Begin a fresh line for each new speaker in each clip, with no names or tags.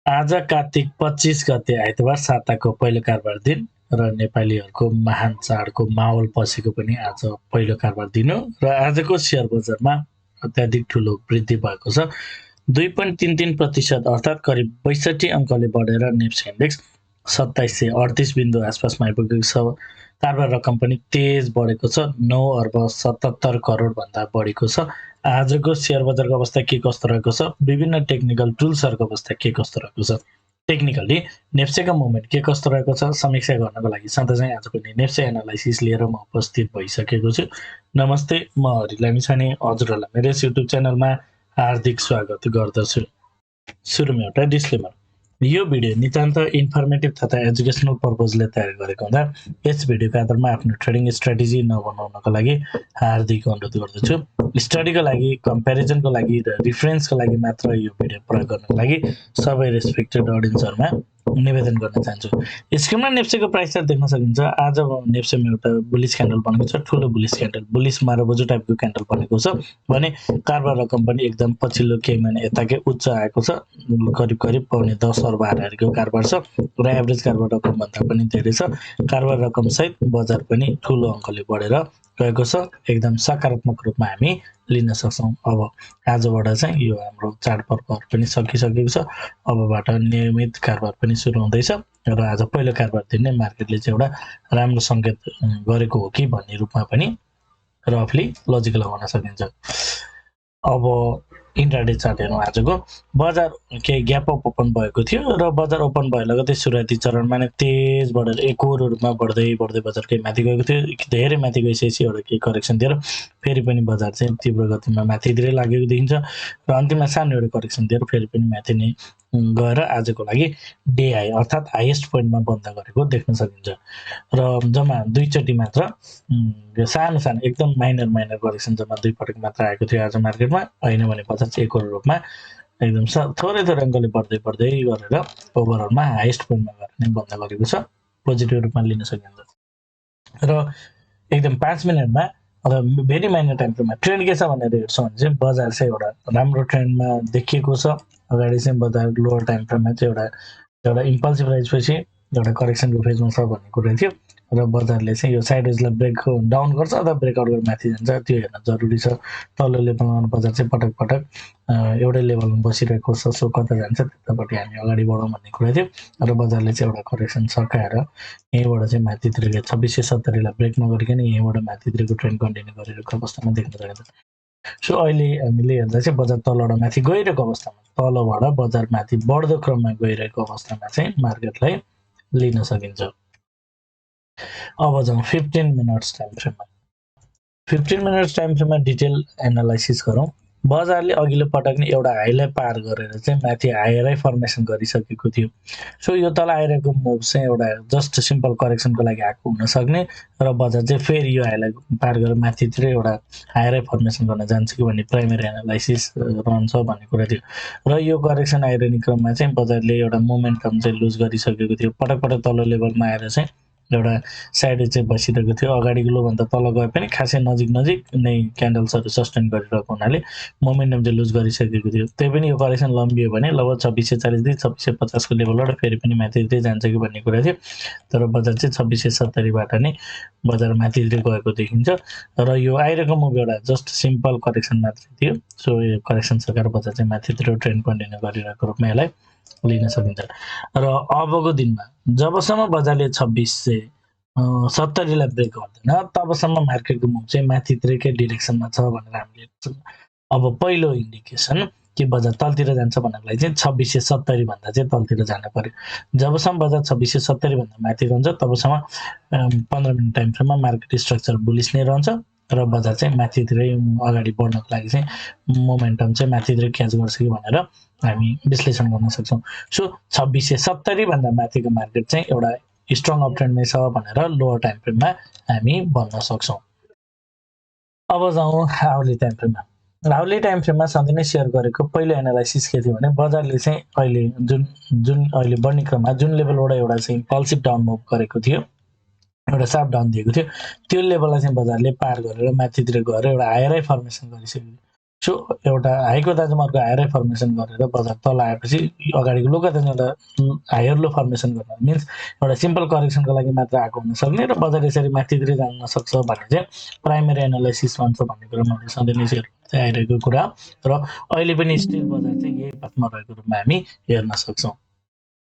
आज कार्तिक 25 गते आइतबार साताको पहिलो कारोबार दिन र नेपालीहरूको महान चाडको माहौल पसेको पनि आज पहिलो कारोबार दिन हो र आजको सेयर बजारमा अत्याधिक ठुलो वृद्धि भएको छ। 2.33% अर्थात् करिब 62 अङ्कले बढेर नेप्से इन्डेक्स 2738 बिन्दु आसपासमा आइपुगेको छ। कारोबार रकम पनि तेज बढेको छ, 9 अर्ब 77 करोड भन्दा बढीको छ। आजको सेयर बजारको अवस्था के कस्तो रहेको छ, विभिन्न टेक्निकल टुल्सहरूको अवस्था के कस्तो रहेको छ, टेक्निकली नेप्सेको मुभमेन्ट के कस्तो रहेको छ, समीक्षा गर्नको लागि सधैँ आज पनि नेप्से एनालाइसिस लिएर म उपस्थित भइसकेको छु। नमस्ते, म लामिछाने हजुरहरूलाई मेरो युट्युब च्यानलमा हार्दिक स्वागत गर्दछु। सुरुमा एउटा डिस्क्लेमर, यो भिडियो नितान्त इन्फर्मेटिभ तथा एजुकेसनल पर्पजले तयार गरेको हुँदा यस भिडियोको आधारमा आफ्नो ट्रेडिङ स्ट्राटेजी नबनाउनको लागि हार्दिक अनुरोध गर्दछु। स्टडीको लागि, कम्पेरिजनको लागि र रिफरेन्सको लागि मात्र यो भिडियो प्रयोग गर्नको लागि सबै रेस्पेक्टेड अडियन्सहरूमा निवेदन गर्न चाहन्छु। स्क्रिनमा नेप्सेको प्राइस चार्ट देख्न सकिन्छ। आज नेप्सेमा एउटा बुलिस क्यान्डल बनेको छ, ठुलो बुलिस क्यान्डल, बुलिस मारोबोजो टाइपको क्यान्डल बनेको छ भने कारोबार रकम पनि एकदम पछिल्लो केही महिना यताकै उच्च आएको छ। करिब करिब 10 अर्ब हाराहारीको कारोबार छ र एभरेज कारोबार रकमभन्दा पनि धेरै छ। कारोबार रकमसहित बजार पनि ठुलो अङ्कले बढेर गएको छ। एकदम सकारात्मक रूपमा हामी लिन सक्छौँ। अब आजबाट चाहिँ यो हाम्रो चाडपर्वहरू पनि सकिसकेको छ। अबबाट नियमित कारोबार पनि सुरु हुँदैछ र आज पहिलो कारोबार दिन नै मार्केटले चाहिँ एउटा राम्रो सङ्केत गरेको हो कि भन्ने रूपमा पनि रफली लजिक लगाउन सकिन्छ। अब इन्ट्राडे चार्ट हेरौँ। आजको बजार केही ग्याप अप ओपन भएको थियो र बजार ओपन भए लगतै सुरुवाती चरणमा नै तेज बढेर एकोहोरो रूपमा बढ्दै बजार केही माथि गएको थियो। धेरै माथि गइसकेपछि एउटा केही करेक्सन दिएर फेरि पनि बजार चाहिँ तीव्र गतिमा माथितिरै लागेको देखिन्छ र अन्तिममा सानो एउटा करेक्सन दिएर फेरि पनि माथि नै गएर आजको लागि डे हाई अर्थात् हाइएस्ट पोइन्टमा बन्द गरेको देख्न सकिन्छ र जम्मा दुईचोटि मात्र सानो सानो एकदम माइनर करेक्सन जम्मा दुई पटक मात्र आएको थियो आज मार्केटमा। होइन भने बजार चाहिँ एकोहोरो रूपमा एकदम थोरै अङ्कले बढ्दै गरेर ओभरअलमा हाइएस्ट पोइन्टमा गएर नै बन्द गरेको छ। पोजिटिभ रूपमा लिन सकिन्छ र एकदम 5 मिनटमा अथवा भेरी माइनर टाइम फ्रेममा ट्रेन्ड के छ भनेर हेर्छौँ भने चाहिँ बजार चाहिँ एउटा राम्रो ट्रेन्डमा देखिएको छ। अगाडि चाहिँ बजार लोवर टाइम फ्रेममा चाहिँ एउटा इम्पल्सिभ राइजपछि एउटा करेक्सनको फेजमा छ भन्ने कुरा थियो र बजारले चाहिँ यो साइडवेजलाई ब्रेक डाउन गर्छ अथवा ब्रेकआउट गरेर माथि जान्छ, त्यो हेर्न जरुरी छ। तल्लो लेभलमा बजार चाहिँ पटक पटक एउटै लेभलमा बसिरहेको छ, सो कता जान्छ त्यतापट्टि हामी अगाडि बढौँ भन्ने कुरा थियो र बजारले चाहिँ एउटा करेक्सन सकाएर यहीँबाट चाहिँ माथितिरको 2670लाई ब्रेक नगरिकन यहीँबाट माथितिरको ट्रेन्ड कन्टिन्यू गरिरहेको अवस्थामा देख्न सकिन्छ। सो अहिले हामीले हेर्दा चाहिँ बजार तलबाट माथि गइरहेको अवस्थामा, तलबाट बजार माथि बढ्दो क्रममा गइरहेको अवस्थामा चाहिँ मार्केटलाई लिन सकिन्छ। अब जाउँ 15 मिनट्स टाइम फ्रेममा। 15 मिनट्स टाइम फ्रेममा डिटेल एनालाइसिस गरौँ। बजारले अघिल्लो पटक नै एउटा हाईलाई पार गरेर चाहिँ माथि हायर फर्मेसन गरिसकेको थियो। सो यो तल आइरहेको मुभ चाहिँ एउटा जस्ट सिम्पल करेक्सनको लागि आएको हुन सक्ने र बजार चाहिँ फेरि यो हाईलाई पार गरेर माथितिर एउटा हायर फर्मेसन गर्न जान्छ कि भन्ने प्राइमेरी एनालाइसिस रहन्छ भन्ने कुरा थियो र यो करेक्सन आइरहने क्रममा चाहिँ बजारले एउटा मोमेन्टम चाहिँ लुज गरिसकेको थियो। पटक पटक तल्लो लेभलमा आएर चाहिँ एउटा साइड चाहिँ बसिरहेको थियो। अगाडिको लोभन्दा तल गए पनि खासै नजिक नै क्यान्डल्सहरू सस्टेन गरिरहेको हुनाले मोमेन्टम चाहिँ लुज गरिसकेको थियो। त्यही पनि यो करेक्सन लम्बियो भने लगभग 2640 2650 को लेभलबाट फेरि पनि माथितिर जान्छ कि भन्ने कुरा थियो। तर बजार चाहिँ 2670बाट नै बजार माथितिर गएको देखिन्छ र यो आइरहेको मुभ एउटा जस्ट सिम्पल करेक्सन मात्र थियो। सो यो करेक्सन सकेर बजार चाहिँ माथितिर ट्रेन्ड कन्टिन्यू गरिरहेको रूपमा यसलाई लिन सकिन्छ र अबको दिनमा जबसम्म बजारले 2670लाई ब्रेक गर्दैन तबसम्म मार्केटको मुभ चाहिँ माथितिरकै डिरेक्सनमा छ भनेर हामीले हेर्छौँ। अब पहिलो इन्डिकेसन कि बजार तलतिर जान्छ भन्नको लागि चाहिँ 2670 भन्दा चाहिँ तलतिर जान पर्यो। जबसम्म बजार 2670 भन्दा माथि रहन्छ तबसम्म 15 मिनट टाइम फ्रेममा मार्केट स्ट्रक्चर बुलिस नै रहन्छ र बजार चाहिँ माथितिरै अगाडि बढ्नको लागि चाहिँ मोमेन्टम चाहिँ माथितिर क्याच गर्छ कि भनेर हामी विश्लेषण गर्न सक्छौँ। सो 2670 भन्दा माथिको मार्केट चाहिँ एउटा स्ट्रङ अप ट्रेन्डमै छ भनेर लोवर टाइम फ्रेममा हामी भन्न सक्छौँ। अब जाउँ हाउली टाइम फ्रेममा। हाउली टाइम फ्रेममा सधैँ नै सेयर गरेको पहिलो एनालाइसिस के थियो भने बजारले चाहिँ अहिले जुन अहिले बढ्ने क्रममा जुन लेभलबाट एउटा चाहिँ इम्पल्सिभ डाउन मुभ गरेको थियो, एउटा सार्प डाउन दिएको थियो, त्यो लेभललाई चाहिँ बजारले पार गरेर माथितिर गएर एउटा हायर फर्मेसन गरिसक्यो। सो एउटा हाईको दाजुमा अर्को हायर फर्मेसन गरेर बजार तल आएपछि अगाडिको लोको दाजुमा एउटा हायर लो फर्मेसन गर्न मिन्स एउटा सिम्पल करेक्सनको लागि मात्र आएको हुन सक्ने र बजार यसरी माथितिर जान सक्छ भन्ने चाहिँ प्राइमेरी एनालाइसिस भन्छ भन्ने कुरा मैले सधैँ नै सेयर गर्दै आइरहेको कुरा र अहिले पनि स्टिल बजार चाहिँ यही पाथमा रहेको रूपमा हामी हेर्न सक्छौँ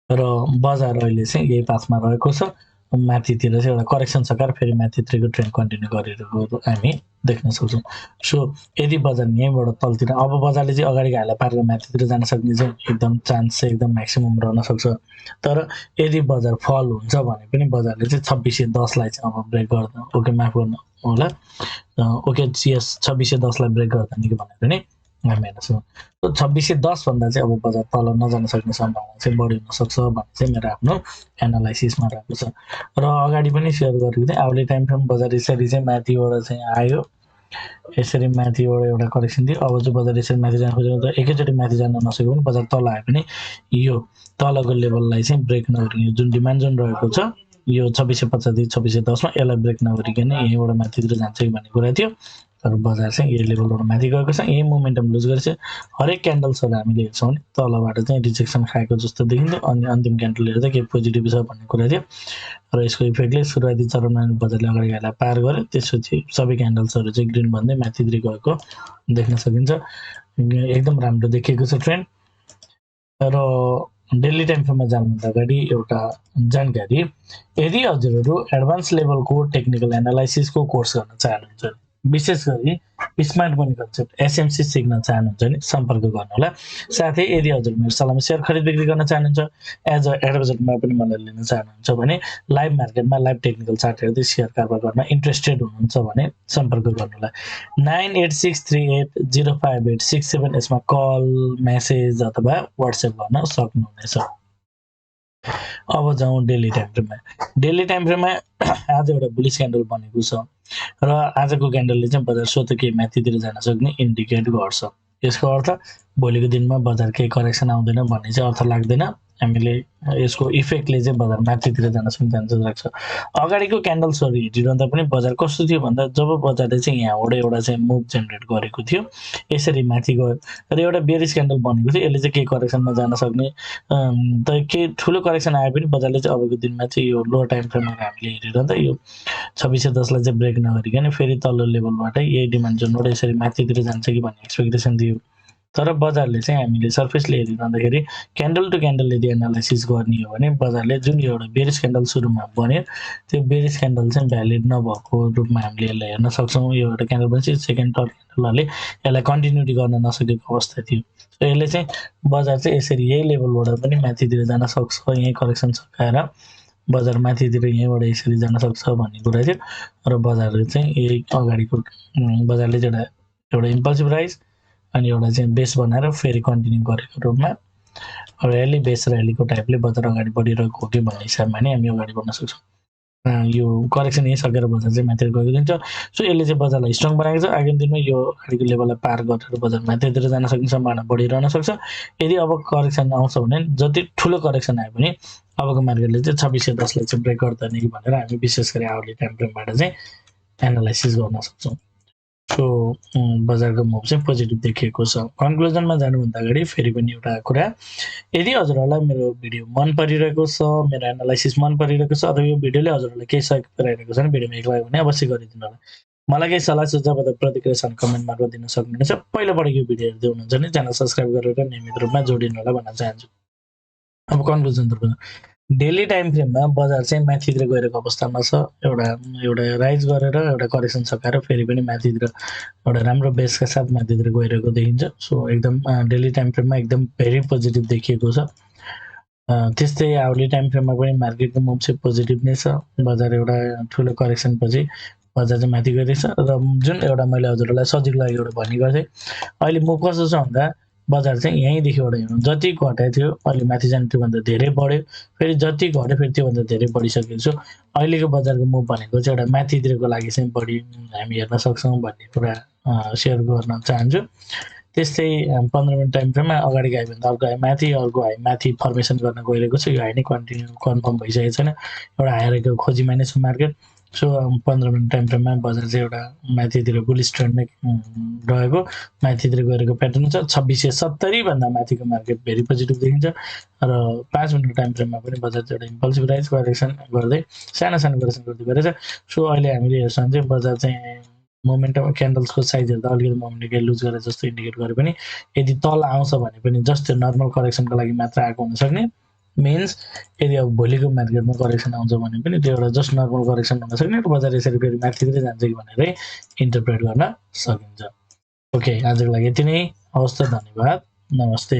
र बजार अहिले चाहिँ यही पाथमा रहेको छ माथितिर चाहिँ एउटा करेक्सन सकाएर फेरि माथितिरको ट्रेन्ड कन्टिन्यू गरिरहेको हामी देख्न सक्छौँ सो यदि बजार यहीँबाट तलतिर अब बजारले चाहिँ अगाडिको हाइलाई पारेर माथितिर जान सक्ने चाहिँ एकदम चान्स चाहिँ एकदम म्याक्सिमम रहन सक्छ तर यदि बजार फल हुन्छ भने पनि बजारले चाहिँ 2610 चाहिँ अब ब्रेक गर्दा ओके माफ गर्नु होला ओके यस 2610 ब्रेक गर्दा निकै भनेर नै हामी हेर्न सक्छौँ 2610 भन्दा चाहिँ अब बजार तल नजान सक्ने सम्भावना चाहिँ बढी हुनसक्छ भन्ने चाहिँ मेरो आफ्नो एनालाइसिसमा रहेको छ र अगाडि पनि सेयर गरेको थिएँ आउने टाइम फ्रेम बजार यसरी चाहिँ माथिबाट चाहिँ आयो यसरी माथिबाट एउटा करेक्सन थियो अब चाहिँ बजार यसरी माथि जान खोजेको त एकैचोटि माथि जान नसक्यो भने बजार तल आयो भने यो तलको लेभललाई चाहिँ ब्रेक नगरिने जुन डिमान्ड जोन रहेको छ यो 2650 2610 मा यसलाई ब्रेक नगरिकन यहीँबाट माथितिर जान्छ कि भन्ने कुरा थियो तर बजार चाहिँ यही लेभलबाट माथि गएको छ यही मोमेन्टम लुज गरेछ हरेक क्यान्डल्सहरू हामीले हेर्छौँ भने तलबाट चाहिँ रिजेक्सन खाएको जस्तो देखिन्थ्यो अनि अन्तिम क्यान्डल हेर्दा केही पोजिटिभ छ भन्ने कुरा थियो र यसको इफेक्टले सुरुवाती चरणमा बजारले अगाडि गएलाई पार गर्यो त्यसपछि सबै क्यान्डल्सहरू चाहिँ ग्रिन भन्दै माथितिर गएको देख्न सकिन्छ एकदम राम्रो देखिएको छ ट्रेन्ड र डेली टाइम फ्रेममा जानुभन्दा अगाडि एउटा जानकारी यदि हजुरहरू एडभान्स लेभलको टेक्निकल एनालाइसिसको कोर्स गर्न चाहनुहुन्छ विशेष गरी स्मार्ट मनी कन्सेप्ट एसएमसी सिक्न चाहनुहुन्छ भने सम्पर्क गर्नुहोला साथै यदि हजुर मेरो सल्लाहमा सेयर खरिद बिक्री गर्न चाहनुहुन्छ एज अ एडभाइजरमा पनि मलाई लिन चाहनुहुन्छ भने लाइभ मार्केटमा लाइभ टेक्निकल चार्ट हेर्दै सेयर कारोबार गर्न इन्ट्रेस्टेड हुनुहुन्छ भने सम्पर्क गर्नुहोला 9863805867 यसमा कल मेसेज अथवा व्हाट्सएप गर्न सक्नुहुनेछ अब जाउँ डेली टाइम फ्रेममा डेली टाइम फ्रेममा आज एउटा बुलिस क्यान्डल बनेको छ र आजको क्यान्डलले चाहिँ बजार स्वतः केही माथितिर जान सक्ने इन्डिकेट गर्छ यसको अर्थ भोलिको दिनमा बजार केही करेक्सन आउँदैन भन्ने चाहिँ अर्थ लाग्दैन हामीले यसको इफेक्टले चाहिँ बजार माथितिर जान सक्ने चान्सेस राख्छ अगाडिको क्यान्डल्सहरू हेरिरहँदा पनि बजार कस्तो थियो भन्दा जब बजारले चाहिँ यहाँबाट एउटा चाहिँ मुभ जेनेरेट गरेको थियो यसरी माथि गयो र एउटा बेरिस क्यान्डल बनेको थियो यसले चाहिँ केही करेक्सनमा जान सक्ने त केही ठुलो करेक्सन आए पनि बजारले चाहिँ अबको दिनमा चाहिँ यो लो टाइम फ्रेममा हामीले हेरिरहँदा यो 2610 चाहिँ ब्रेक नगरिकन फेरि तल्लो लेभलबाटै यही डिमान्ड जोनबाट यसरी माथितिर जान्छ कि भन्ने एक्सपेक्टेसन थियो तर बजारले चाहिँ हामीले सर्फेसले हेरिरहँदाखेरि क्यान्डल टु क्यान्डल यदि एनालाइसिस गर्ने हो भने बजारले जुन एउटा बेरिस क्यान्डल सुरुमा बन्यो त्यो बेरिस क्यान्डल चाहिँ भ्यालिड नभएको रूपमा हामीले यसलाई हेर्न सक्छौँ यो एउटा क्यान्डल पनि सेकेन्ड थर्ड क्यान्डलहरूले यसलाई कन्टिन्युटी गर्न नसकेको अवस्था थियो यसले चाहिँ बजार चाहिँ यसरी यही लेभलबाट पनि माथितिर जान सक्छ यही करेक्सन सकाएर बजार माथितिर यहीँबाट यसरी जान सक्छ भन्ने कुरा थियो र बजारले चाहिँ यही अगाडिको बजारले चाहिँ एउटा इम्पल्सिभ राइज अनि एउटा चाहिँ बेस बनाएर फेरि कन्टिन्यू गरेको रूपमा र्याली बेस र्यालीको टाइपले बजार अगाडि बढिरहेको हो कि भन्ने हिसाबमा नै हामी अगाडि बढ्न सक्छौँ यो करेक्सन यही सकेर बजार चाहिँ माथि गएको दिन्छ सो यसले चाहिँ बजारलाई स्ट्रङ बनाएको छ आगामी दिनमा यो अगाडिको लेभललाई पार गरेर बजार माथितिर जान सक्ने सम्भावना बढिरहन सक्छ यदि अब करेक्सन आउँछ भने जति ठुलो करेक्सन आयो भने अबको मार्केटले चाहिँ 2610 चाहिँ ब्रेक गर्दैन कि भनेर हामी विशेष गरी आवली टाइम फ्रेमबाट चाहिँ एनालाइसिस गर्न सक्छौँ सो बजारको मुभ चाहिँ पोजिटिभ देखिएको छ कन्क्लुजनमा जानुभन्दा अगाडि फेरि पनि एउटा कुरा यदि हजुरहरूलाई मेरो भिडियो मन परिरहेको छ मेरो एनालाइसिस मन परिरहेको छ अथवा यो भिडियोले हजुरहरूलाई केही सहयोग पुऱ्याइरहेको छ भने भिडियोमा एक लाग्यो भने अवश्य गरिदिनु होला मलाई केही सल्लाह सुझाव अथवा प्रतिक्रिया कमेन्ट मार्फत दिन सक्नुहुनेछ पहिलोपटक यो भिडियो हेर्दै हुनुहुन्छ भने च्यानल सब्सक्राइब गरेर नियमित रूपमा जोडिनु होला भन्न चाहन्छु अब कन्क्लुजन डेली टाइम फ्रेममा बजार चाहिँ माथितिर गइरहेको अवस्थामा छ एउटा राइज गरेर एउटा करेक्सन सकाएर फेरि पनि माथितिर एउटा राम्रो बेसका साथ माथितिर गइरहेको देखिन्छ सो एकदम डेली टाइम फ्रेममा एकदम भेरी पोजिटिभ देखिएको छ त्यस्तै आवली टाइम फ्रेममा पनि मार्केटको मुभ चाहिँ पोजिटिभ नै छ बजार एउटा ठुलो करेक्सन पछि बजार चाहिँ माथि गइरहेछ र जुन एउटा मैले हजुरहरूलाई सजिलो लागि एउटा भन्ने गर्थेँ अहिले मुभ कस्तो छ भन्दा बजार चाहिँ यहीँदेखिबाट हेर्नु जति घटाएको थियो अहिले माथि जाने त्योभन्दा धेरै बढ्यो फेरि जति घट्यो फेरि त्योभन्दा धेरै बढिसकेको छ अहिलेको बजारको मुभ भनेको चाहिँ एउटा माथितिरको लागि चाहिँ बढी हामी हेर्न सक्छौँ भन्ने कुरा सेयर गर्न चाहन्छु त्यस्तै 15 मिनट टाइम फ्रेममा अगाडिको हाई भन्दा अर्को हाई माथि अर्को हाई माथि फर्मेसन गर्न गइरहेको छ यो हाई नै कन्टिन्यू कन्फर्म भइसकेको छैन एउटा हाई खोजीमा नै छ मार्केट सो 15 मिनट टाइम फ्रेममा बजार चाहिँ एउटा माथितिर बुलिस ट्रेन्डमै रहेको, माथितिर गएको प्याटर्न छ। 2670 भन्दा माथिको मार्केट भेरी पोजिटिभ देखिन्छ र 5 मिनटको टाइम फ्रेममा पनि बजार चाहिँ एउटा इम्पल्सिभ राइज करेक्सन गर्दै सानो सानो करेक्सन गर्दै गरेछ। सो अहिले हामीले हेर्छौँ चाहिँ बजार चाहिँ मोमेन्टम क्यान्डल्सको साइज हेर्दा अलिकति मोमेन्टम लुज गरेर जस्तो इन्डिकेट गरे पनि यदि तल आउँछ भने पनि जस्ट नर्मल करेक्सनको लागि मात्र आएको हुनसक्ने। मिन्स यदि अब भोलिको मार्केटमा करेक्सन आउँछ भने पनि त्यो एउटा जस्ट नर्मल करेक्सन हुनसक्ने र बजार यसरी फेरि माथितिर जान्छ कि भनेरै इन्टरप्रेट गर्न सकिन्छ। ओके, आजको लागि यति नै। हवस् त, धन्यवाद, नमस्ते।